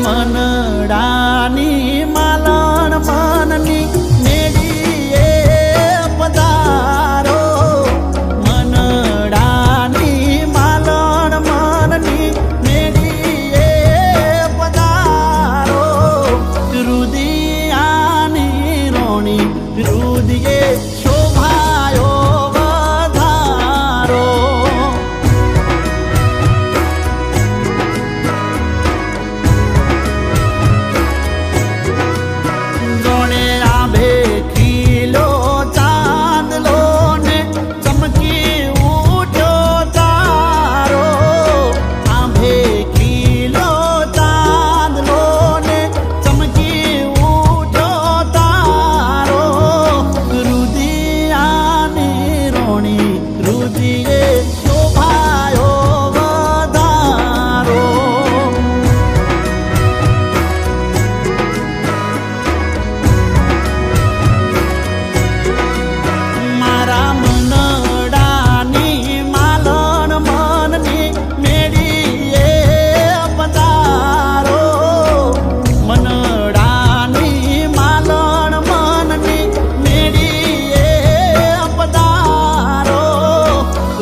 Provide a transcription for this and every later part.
મનડાની માલણ મનની મેડીએ પધારો. મનડાની માલણ મનની મેડીએ પધારો. રુદિયાની રોણી રુદિયે શોભાયો વધારો. જોણે આભે ખીલો ચાંદલો ને ચમકી ઉઠ્યો તારો. આભે ખીલો ચાંદલો ને ચમકી ઉઠ્યો તારો. રુદિયાની રોણી રુદિયે શોભાયો વધારો. મારા મનડાની માલણ મનની મેડીએ પધારો. મનડાની માલણ મનની મેડીએ પધારો.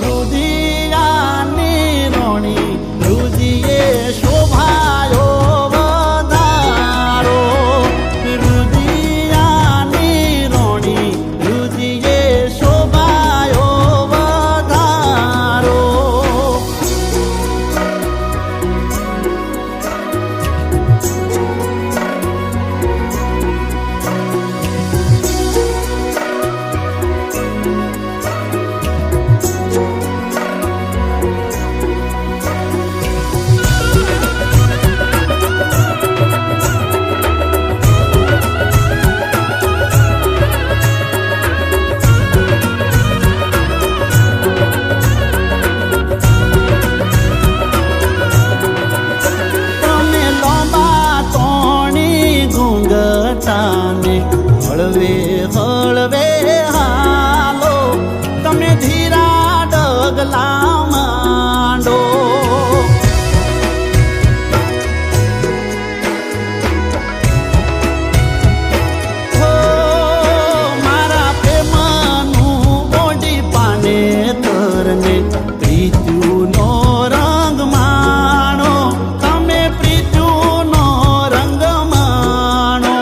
રુદિયાની રોણી રુદિયે શોભાયો વધારો. રુદિયાની રોણી રુદિયે શોભાયો વધારો. તમે લોંબા તોણી ઘૂંઘટાને હળવે હળવે હાલો. તમે ધીરા ડગલા માંડો. હો મારા પ્રેમનું ઓઢી પાને તરને પ્રીત્યુનો રંગ માણો. તમે પ્રીત્યુનો રંગ માણો.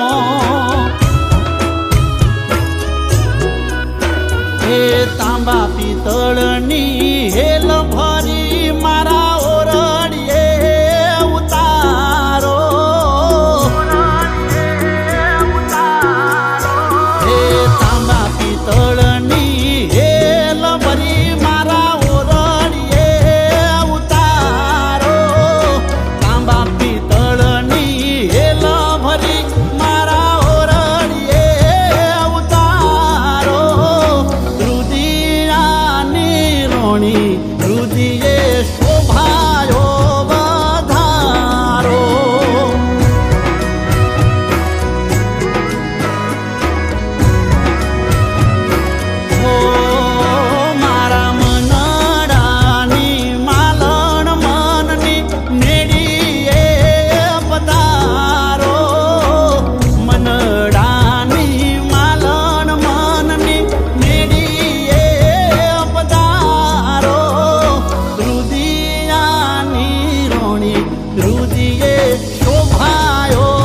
એ તાંબા પિત્તળની હેલ ભરી મારા ઓરડીએ ઉતારો. એ તાંબા પિત્તળની હેલ ભરી મારા ઓરડીએ ઉતારો. તાંબા પિત્તળની હેલ ભરી મારા ઓરડીએ ઉતારો. રુદિયાની રોણી રુદિયે શોભાયો વધારો. હો મારા મનડાની માલણ મનની મેડીએ પધારો. મનડાની માલણ મનની મેડીએ પધારો. રુદિયાની રોણી રુદિયે શોભાયો